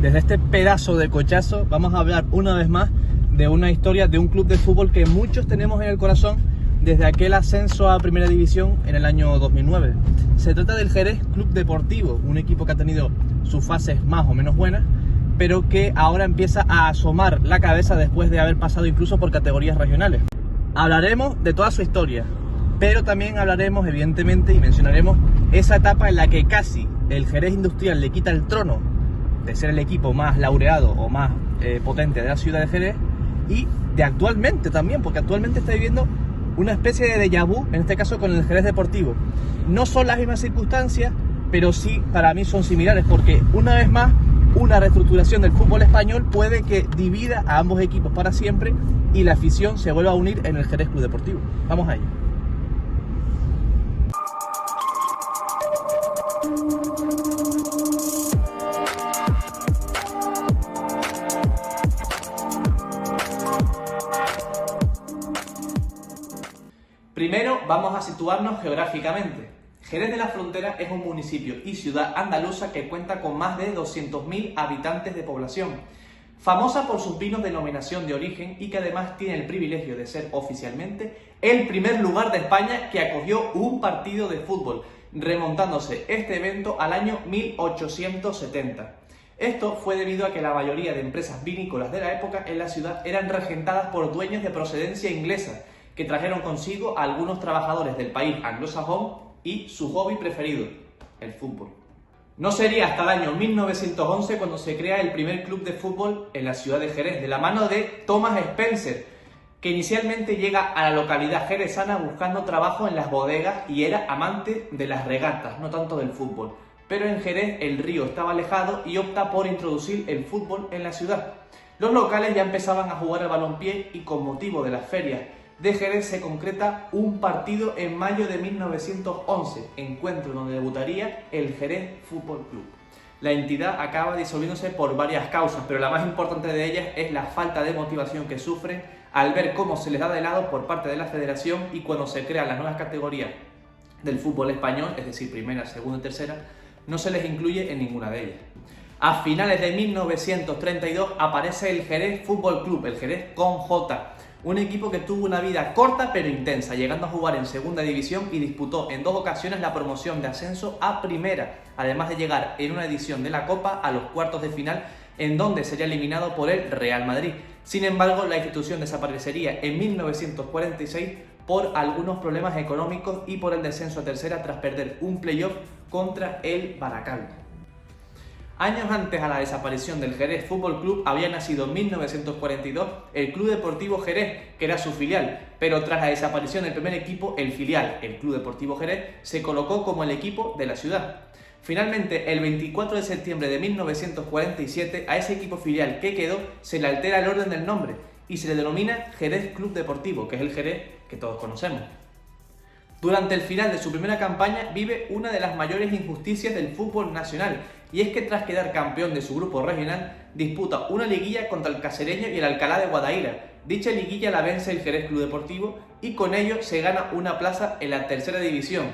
Desde este pedazo de cochazo vamos a hablar una vez más de una historia de un club de fútbol que muchos tenemos en el corazón desde aquel ascenso a Primera División en el año 2009. Se trata del Jerez Club Deportivo, un equipo que ha tenido sus fases más o menos buenas, pero que ahora empieza a asomar la cabeza después de haber pasado incluso por categorías regionales. Hablaremos de toda su historia, pero también hablaremos evidentemente y mencionaremos esa etapa en la que casi el Jerez Industrial le quita el trono de ser el equipo más laureado o más potente de la ciudad de Jerez, y de actualmente también, porque actualmente está viviendo una especie de déjà vu, en este caso con el Jerez Deportivo. No son las mismas circunstancias, pero sí para mí son similares, porque una vez más una reestructuración del fútbol español puede que divida a ambos equipos para siempre y la afición se vuelva a unir en el Jerez Club Deportivo. Vamos a ello. Primero vamos a situarnos geográficamente. Jerez de la Frontera es un municipio y ciudad andaluza que cuenta con más de 200.000 habitantes de población, famosa por sus vinos de denominación de origen y que además tiene el privilegio de ser oficialmente el primer lugar de España que acogió un partido de fútbol, remontándose este evento al año 1870. Esto fue debido a que la mayoría de empresas vinícolas de la época en la ciudad eran regentadas por dueños de procedencia inglesa, que trajeron consigo a algunos trabajadores del país anglosajón y su hobby preferido, el fútbol. No sería hasta el año 1911 cuando se crea el primer club de fútbol en la ciudad de Jerez, de la mano de Thomas Spencer, que inicialmente llega a la localidad jerezana buscando trabajo en las bodegas y era amante de las regatas, no tanto del fútbol. Pero en Jerez el río estaba alejado y opta por introducir el fútbol en la ciudad. Los locales ya empezaban a jugar al balompié y con motivo de las ferias de Jerez se concreta un partido en mayo de 1911, encuentro donde debutaría el Jerez Fútbol Club. La entidad acaba disolviéndose por varias causas, pero la más importante de ellas es la falta de motivación que sufren al ver cómo se les da de lado por parte de la federación y cuando se crean las nuevas categorías del fútbol español, es decir, primera, segunda y tercera, no se les incluye en ninguna de ellas. A finales de 1932 aparece el Jerez Fútbol Club, el Jerez con J, un equipo que tuvo una vida corta pero intensa, llegando a jugar en segunda división y disputó en 2 ocasiones la promoción de ascenso a primera, además de llegar en una edición de la Copa a los cuartos de final, en donde sería eliminado por el Real Madrid. Sin embargo, la institución desaparecería en 1946 por algunos problemas económicos y por el descenso a tercera tras perder un playoff contra el Baracaldo. Años antes a la desaparición del Jerez Fútbol Club había nacido en 1942 el Club Deportivo Jerez, que era su filial, pero tras la desaparición del primer equipo, el filial, el Club Deportivo Jerez, se colocó como el equipo de la ciudad. Finalmente, el 24 de septiembre de 1947, a ese equipo filial que quedó se le altera el orden del nombre y se le denomina Jerez Club Deportivo, que es el Jerez que todos conocemos. Durante el final de su primera campaña vive una de las mayores injusticias del fútbol nacional, y es que tras quedar campeón de su grupo regional, disputa una liguilla contra el Casereño y el Alcalá de Guadaira. Dicha liguilla la vence el Jerez Club Deportivo y con ello se gana una plaza en la tercera división.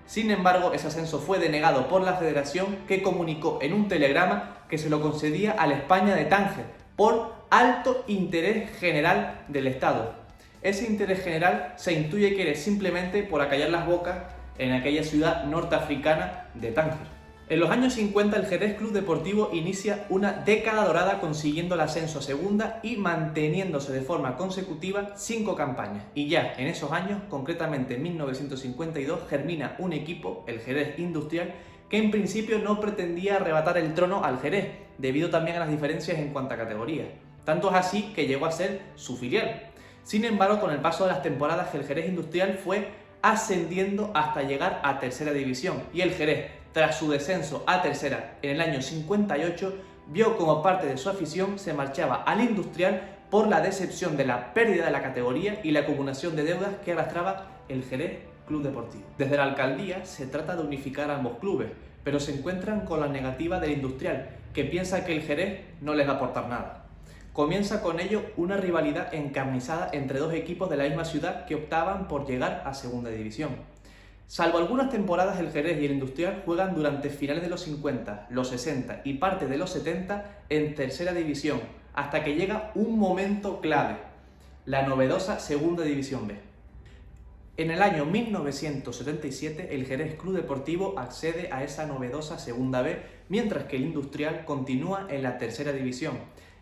Sin embargo, ese ascenso fue denegado por la federación, que comunicó en un telegrama que se lo concedía a la España de Tánger por alto interés general del Estado. Ese interés general se intuye que era simplemente por acallar las bocas en aquella ciudad norteafricana de Tánger. En los años 50 el Jerez Club Deportivo inicia una década dorada consiguiendo el ascenso a segunda y manteniéndose de forma consecutiva 5 campañas. Y ya en esos años, concretamente en 1952, germina un equipo, el Jerez Industrial, que en principio no pretendía arrebatar el trono al Jerez, debido también a las diferencias en cuanto a categoría. Tanto es así que llegó a ser su filial. Sin embargo, con el paso de las temporadas, el Jerez Industrial fue ascendiendo hasta llegar a tercera división y el Jerez, tras su descenso a tercera en el año 58, vio como parte de su afición se marchaba al Industrial por la decepción de la pérdida de la categoría y la acumulación de deudas que arrastraba el Jerez Club Deportivo. Desde la alcaldía se trata de unificar a ambos clubes, pero se encuentran con la negativa del Industrial, que piensa que el Jerez no les va a aportar nada. Comienza con ello una rivalidad encarnizada entre 2 equipos de la misma ciudad que optaban por llegar a segunda división. Salvo algunas temporadas, el Jerez y el Industrial juegan durante finales de los 50, los 60 y parte de los 70 en tercera división, hasta que llega un momento clave, la novedosa Segunda División B. En el año 1977, el Jerez Club Deportivo accede a esa novedosa Segunda B, mientras que el Industrial continúa en la tercera división.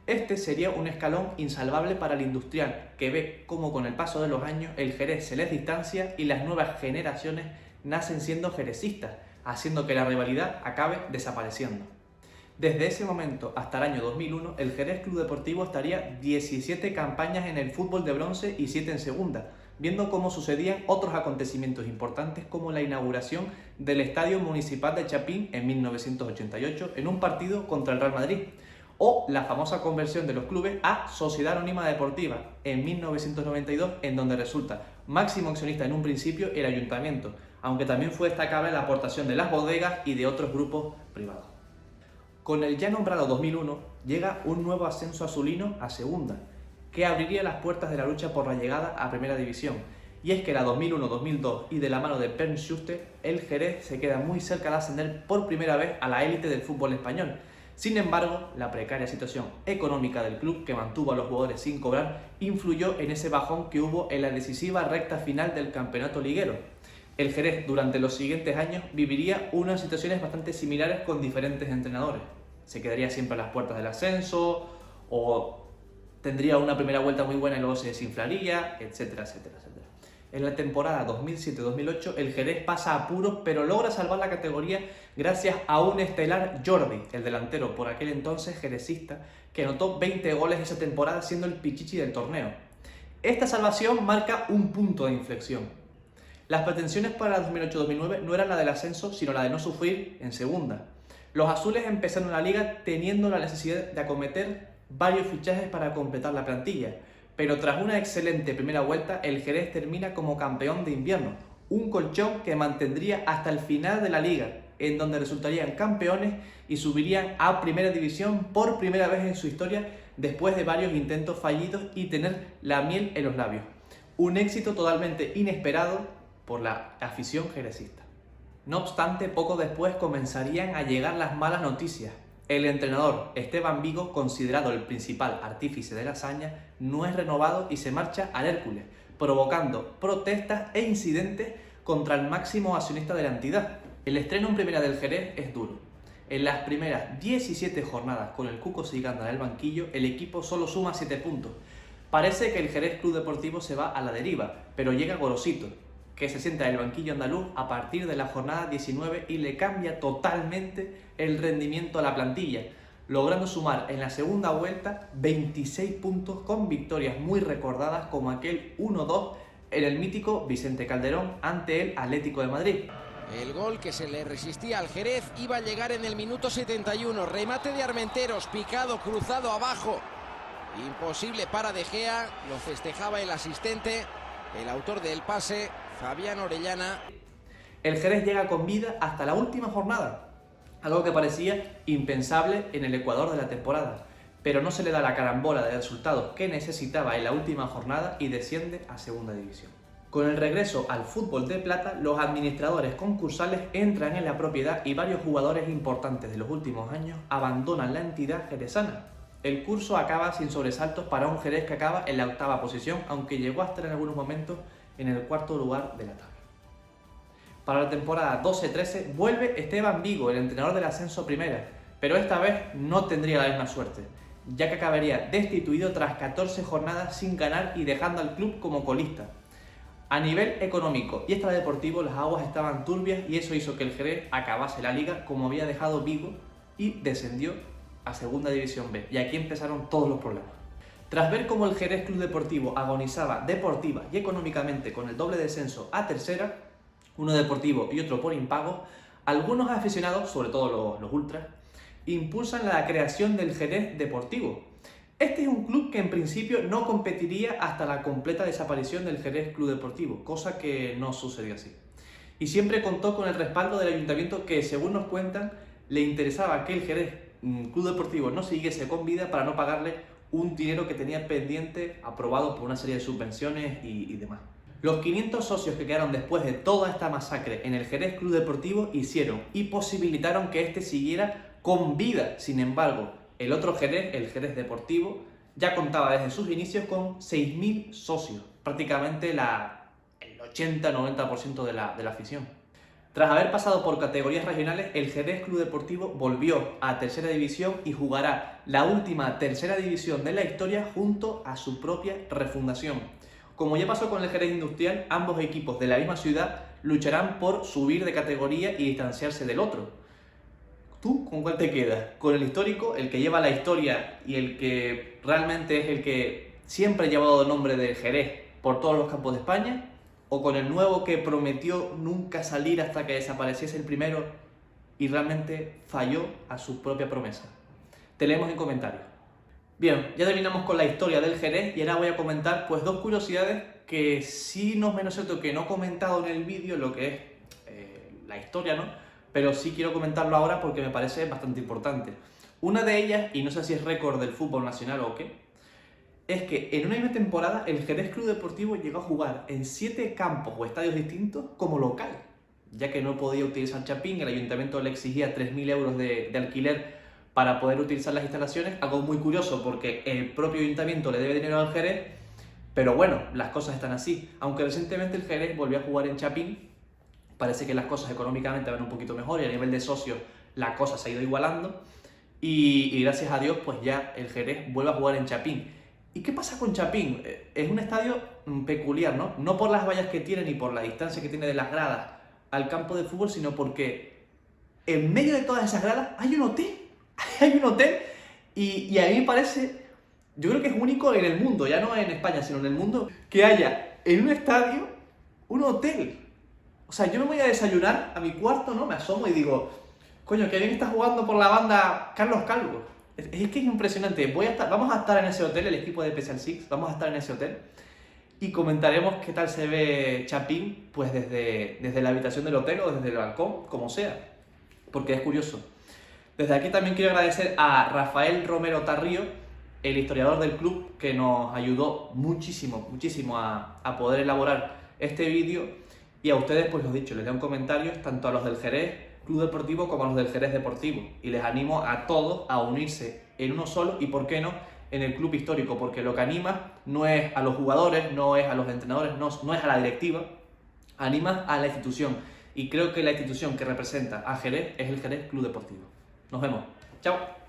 Este sería un escalón insalvable para el Industrial, que ve cómo con el paso de los años el Jerez se les distancia y las nuevas generaciones nacen siendo jerecistas, haciendo que la rivalidad acabe desapareciendo. Desde ese momento hasta el año 2001, el Jerez Club Deportivo estaría 17 campañas en el fútbol de bronce y 7 en segunda, viendo cómo sucedían otros acontecimientos importantes como la inauguración del Estadio Municipal de Chapín en 1988 en un partido contra el Real Madrid, o la famosa conversión de los clubes a Sociedad Anónima Deportiva en 1992, en donde resulta máximo accionista en un principio el ayuntamiento, aunque también fue destacable la aportación de las bodegas y de otros grupos privados. Con el ya nombrado 2001 llega un nuevo ascenso azulino a segunda, que abriría las puertas de la lucha por la llegada a primera división. Y es que la 2001-2002 y de la mano de Bernd Schuster, el Jerez se queda muy cerca de ascender por primera vez a la élite del fútbol español. Sin embargo, la precaria situación económica del club, que mantuvo a los jugadores sin cobrar, influyó en ese bajón que hubo en la decisiva recta final del campeonato liguero. El Jerez durante los siguientes años viviría unas situaciones bastante similares con diferentes entrenadores. Se quedaría siempre a las puertas del ascenso, o tendría una primera vuelta muy buena y luego se desinflaría, etcétera, etcétera, etcétera. En la temporada 2007-2008 el Jerez pasa a apuros, pero logra salvar la categoría gracias a un estelar Jordi, el delantero por aquel entonces jerezista, que anotó 20 goles esa temporada siendo el pichichi del torneo. Esta salvación marca un punto de inflexión. Las pretensiones para 2008-2009 no eran la del ascenso, sino la de no sufrir en segunda. Los azules empezaron la liga teniendo la necesidad de acometer varios fichajes para completar la plantilla, pero tras una excelente primera vuelta, el Jerez termina como campeón de invierno, un colchón que mantendría hasta el final de la liga, en donde resultarían campeones y subirían a primera división por primera vez en su historia después de varios intentos fallidos y tener la miel en los labios. Un éxito totalmente inesperado por la afición jerezista. No obstante, poco después comenzarían a llegar las malas noticias. El entrenador Esteban Vigo, considerado el principal artífice de la hazaña, no es renovado y se marcha al Hércules, provocando protestas e incidentes contra el máximo accionista de la entidad. El estreno en primera del Jerez es duro. En las primeras 17 jornadas con el Cuco Siganda en el banquillo, el equipo solo suma 7 puntos. Parece que el Jerez Club Deportivo se va a la deriva, pero llega Gorosito, que se sienta en el banquillo andaluz a partir de la jornada 19 y le cambia totalmente el rendimiento a la plantilla, logrando sumar en la segunda vuelta 26 puntos con victorias muy recordadas como aquel 1-2 en el mítico Vicente Calderón ante el Atlético de Madrid. El gol que se le resistía al Jerez iba a llegar en el minuto 71, remate de Armenteros, picado, cruzado abajo, imposible para De Gea, lo festejaba el asistente, el autor del pase, Fabián Orellana. El Jerez llega con vida hasta la última jornada, algo que parecía impensable en el Ecuador de la temporada, pero no se le da la carambola de resultados que necesitaba en la última jornada y desciende a segunda división. Con el regreso al fútbol de plata, los administradores concursales entran en la propiedad y varios jugadores importantes de los últimos años abandonan la entidad jerezana. El curso acaba sin sobresaltos para un Jerez que acaba en la octava posición, aunque llegó a estar en algunos momentos en el cuarto lugar de la tabla. Para la temporada 12-13 vuelve Esteban Vigo, el entrenador del ascenso primera, pero esta vez no tendría la misma suerte, ya que acabaría destituido tras 14 jornadas sin ganar y dejando al club como colista. A nivel económico y extradeportivo las aguas estaban turbias y eso hizo que el Jerez acabase la liga como había dejado Vigo y descendió a Segunda División B, y aquí empezaron todos los problemas. Tras ver cómo el Jerez Club Deportivo agonizaba deportiva y económicamente con el doble descenso a tercera, uno deportivo y otro por impago, algunos aficionados, sobre todo los ultras, impulsan la creación del Jerez Deportivo. Este es un club que en principio no competiría hasta la completa desaparición del Jerez Club Deportivo, cosa que no sucedió así. Y siempre contó con el respaldo del ayuntamiento que, según nos cuentan, le interesaba que el Jerez Club Deportivo no siguiese con vida para no pagarle un dinero que tenía pendiente aprobado por una serie de subvenciones y demás. Los 500 socios que quedaron después de toda esta masacre en el Jerez Club Deportivo hicieron y posibilitaron que este siguiera con vida. Sin embargo, el otro Jerez, el Jerez Deportivo, ya contaba desde sus inicios con 6.000 socios, prácticamente el 80-90% de la afición. Tras haber pasado por categorías regionales, el Jerez Club Deportivo volvió a Tercera División y jugará la última Tercera División de la historia junto a su propia refundación. Como ya pasó con el Jerez Industrial, ambos equipos de la misma ciudad lucharán por subir de categoría y distanciarse del otro. ¿Tú con cuál te quedas? ¿Con el histórico, el que lleva la historia y el que realmente es el que siempre ha llevado el nombre de Jerez por todos los campos de España? ¿O con el nuevo que prometió nunca salir hasta que desapareciese el primero y realmente falló a su propia promesa? Te leemos en comentarios. Bien, ya terminamos con la historia del Jerez y ahora voy a comentar pues dos curiosidades que sí no es menos cierto que no he comentado en el vídeo lo que es la historia, ¿no? Pero sí quiero comentarlo ahora porque me parece bastante importante. Una de ellas, y no sé si es récord del fútbol nacional o qué, es que en una misma temporada el Jerez Club Deportivo llegó a jugar en 7 campos o estadios distintos como local, ya que no podía utilizar Chapín, el ayuntamiento le exigía 3.000 euros de alquiler para poder utilizar las instalaciones, algo muy curioso porque el propio ayuntamiento le debe dinero al Jerez, pero bueno, las cosas están así. Aunque recientemente el Jerez volvió a jugar en Chapín, parece que las cosas económicamente van un poquito mejor y a nivel de socios la cosa se ha ido igualando y gracias a Dios pues ya el Jerez vuelve a jugar en Chapín. ¿Y qué pasa con Chapín? Es un estadio peculiar, ¿no? No por las vallas que tiene ni por la distancia que tiene de las gradas al campo de fútbol, sino porque en medio de todas esas gradas hay un hotel. Hay un hotel y a mí me parece, yo creo que es único en el mundo, ya no en España, sino en el mundo, que haya en un estadio un hotel. O sea, yo me voy a desayunar a mi cuarto, ¿no? Me asomo y digo, coño, que bien está jugando por la banda Carlos Calvo. Es que es impresionante. Vamos a estar en ese hotel, el equipo de Special Six, vamos a estar en ese hotel y comentaremos qué tal se ve Chapín, pues desde la habitación del hotel o desde el balcón, como sea, porque es curioso. Desde aquí también quiero agradecer a Rafael Romero Tarrío, el historiador del club, que nos ayudó muchísimo a poder elaborar este vídeo. Y a ustedes, pues lo dicho, les doy un comentario tanto a los del Jerez Club Deportivo como a los del Jerez Deportivo. Y les animo a todos a unirse en uno solo y, ¿por qué no?, en el club histórico, porque lo que anima no es a los jugadores, no es a los entrenadores, no es a la directiva, anima a la institución. Y creo que la institución que representa a Jerez es el Jerez Club Deportivo. Nos vemos. Chao.